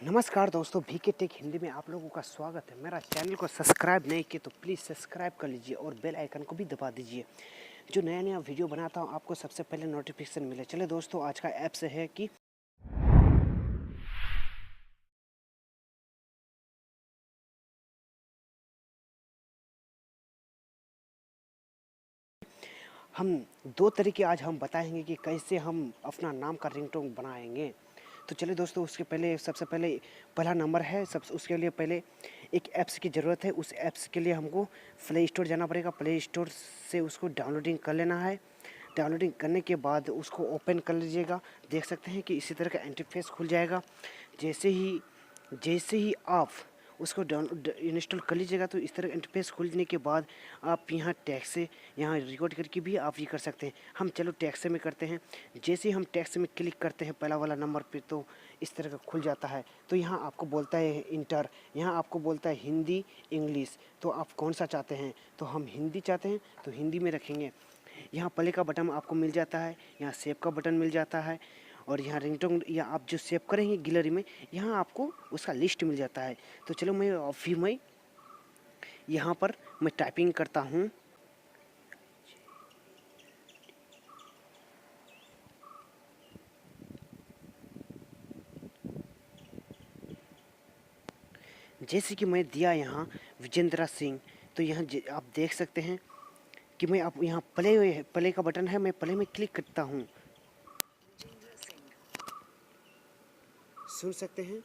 नमस्कार दोस्तों, VK take Hindi में आप लोगों का स्वागत है। मेरा चैनल को सब्सक्राइब नहीं किए तो प्लीज़ सब्सक्राइब कर लीजिए और बेल आइकन को भी दबा दीजिए। जो नया नया वीडियो बनाता हूँ आपको सबसे पहले नोटिफिकेशन मिले। चले दोस्तों, आज का ऐप से है कि हम दो तरीके आज हम बताएंगे कि कैसे हम अपना नाम का रिंगटोन बनाएंगे। तो चलिए दोस्तों, उसके पहले सबसे पहले पहला नंबर है उसके लिए पहले एक ऐप्स की ज़रूरत है। उस ऐप्स के लिए हमको प्ले स्टोर जाना पड़ेगा। प्ले स्टोर से उसको डाउनलोडिंग कर लेना है। डाउनलोडिंग करने के बाद उसको ओपन कर लीजिएगा। देख सकते हैं कि इसी तरह का इंटरफेस खुल जाएगा। जैसे ही आप उसको इंस्टॉल कर लीजिएगा तो इस तरह इंटरफेस खुलने के बाद आप यहाँ टैक्स से यहाँ रिकॉर्ड करके भी आप ये कर सकते हैं। हम चलो टैक्स में करते हैं। जैसे ही हम टैक्स में क्लिक करते हैं पहला वाला नंबर पे तो इस तरह का खुल जाता है। तो यहाँ आपको बोलता है इंटर, यहाँ आपको बोलता है हिंदी इंग्लिश। तो आप कौन सा चाहते हैं? तो हम हिंदी चाहते हैं तो हिंदी में रखेंगे। यहाँ प्ले का बटन आपको मिल जाता है, यहाँ सेव का बटन मिल जाता है और यहाँ रिंगटोन या आप जो सेव करेंगे गैलरी में यहाँ आपको उसका लिस्ट मिल जाता है। तो चलो मैं यहाँ पर मैं टाइपिंग करता हूँ। जैसे कि मैं दिया यहाँ विजेंद्रा सिंह। तो यहाँ आप देख सकते हैं कि मैं आप यहाँ प्ले का बटन है, मैं प्ले में क्लिक करता हूँ। सुन सकते हैं,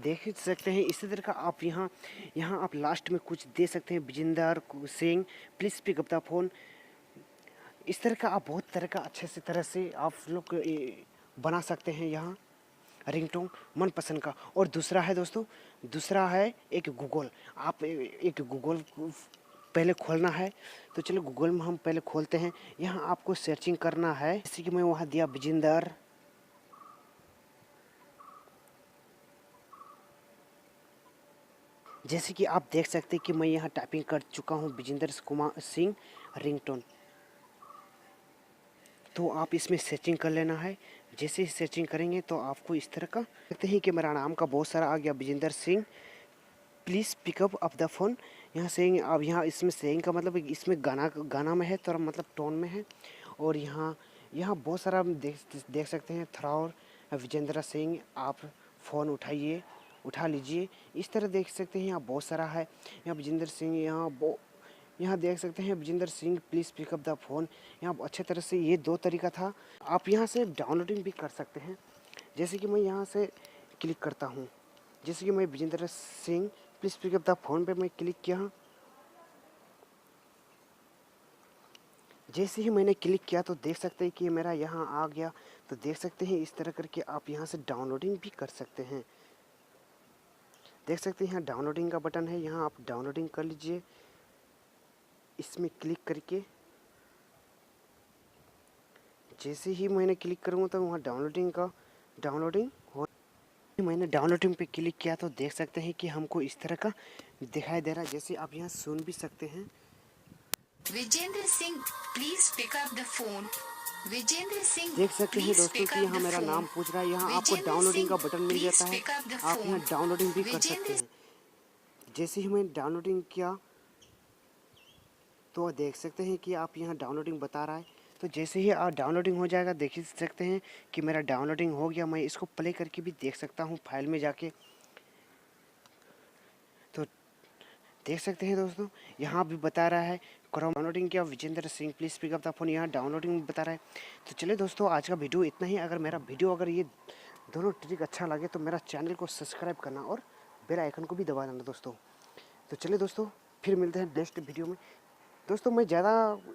देख सकते हैं इसी तरह का आप यहाँ आप लास्ट में कुछ दे सकते हैं। Vijender Singh please pick up the phone. इस तरह का आप बहुत तरह का अच्छे से तरह से आप लोग बना सकते हैं यहाँ रिंगटोन मनपसंद का। और दूसरा है दोस्तों, दूसरा है एक गूगल। आप एक गूगल पहले खोलना है। तो चलो गूगल में हम पहले खोलते हैं। यहाँ आपको सर्चिंग करना है। जैसे कि मैं वहाँ दिया विजेंदर, जैसे कि आप देख सकते हैं कि मैं यहाँ टाइपिंग कर चुका हूँ विजेंदर कुमार सिंह रिंगटोन। तो आप इसमें सर्चिंग कर लेना है। जैसे ही सर्चिंग करेंगे तो आपको इस तरह का देखते हैं कि मेरा नाम का बहुत सारा आ गया Vijender Singh please pickup up the phone. यहाँ सेइंग, अब यहाँ इसमें सेइंग का मतलब इसमें गाना में है थोड़ा मतलब टोन में है। और यहाँ बहुत सारा देख सकते हैं थ्राउर विजेंद्र सिंह आप फ़ोन उठा लीजिए। इस तरह देख सकते हैं यहाँ बहुत सारा है। यहाँ विजेंद्र सिंह यहाँ देख सकते हैं Vijender Singh please pick up the phone. यहाँ अच्छे तरह से ये दो तरीका था। आप यहाँ से डाउनलोडिंग भी कर सकते हैं। जैसे कि मैं यहाँ से क्लिक करता हूँ, जैसे कि मैं Vijender Singh please pick up the phone पे मैं क्लिक किया। जैसे ही मैंने क्लिक किया तो देख सकते हैं कि मेरा यहाँ आ गया। तो देख सकते हैं इस तरह करके आप यहाँ से डाउनलोडिंग भी कर सकते हैं। देख सकते हैं यहाँ डाउनलोडिंग का बटन है, यहाँ आप डाउनलोडिंग कर लीजिए इसमें क्लिक करके। जैसे ही मैंने क्लिक करूँगा तो वहाँ डाउनलोडिंग हो। मैंने डाउनलोडिंग पे क्लिक किया तो देख सकते हैं कि हमको इस तरह का दिखाई दे रहा है। जैसे आप यहाँ सुन भी सकते हैं, Vijender Singh please pick up the phone. Vijender Singh देख सकते हैं दोस्तों कि यहाँ मेरा नाम पूछ रहा है। यहाँ आपको डाउनलोडिंग का बटन मिल जाता है, आप यहाँ डाउनलोडिंग भी कर सकते हैं। जैसे ही मैंने डाउनलोडिंग किया तो देख सकते हैं कि आप यहाँ डाउनलोडिंग बता रहा है। तो जैसे ही आप डाउनलोडिंग हो जाएगा देख ही सकते हैं कि मेरा डाउनलोडिंग हो गया। मैं इसको प्ले करके भी देख सकता हूँ फाइल में जाके। तो देख सकते हैं दोस्तों यहाँ भी बता रहा है क्रोम डाउनलोडिंग किया Vijender Singh please pick up the phone. यहाँ डाउनलोडिंग बता रहा है। तो चलिए दोस्तों, आज का वीडियो इतना ही। अगर मेरा वीडियो अगर ये दोनों ट्रिक अच्छा लगे तो मेरा चैनल को सब्सक्राइब करना और बेल आइकन को भी दबा देना दोस्तों। तो चलिए दोस्तों, फिर मिलते हैं नेक्स्ट वीडियो में। दोस्तों मैं ज़्यादा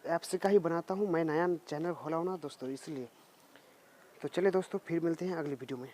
ऐप्स का ही बनाता हूँ, मैं नया चैनल खोला हूँ ना दोस्तों, इसलिए। तो चलिए दोस्तों, फिर मिलते हैं अगली वीडियो में।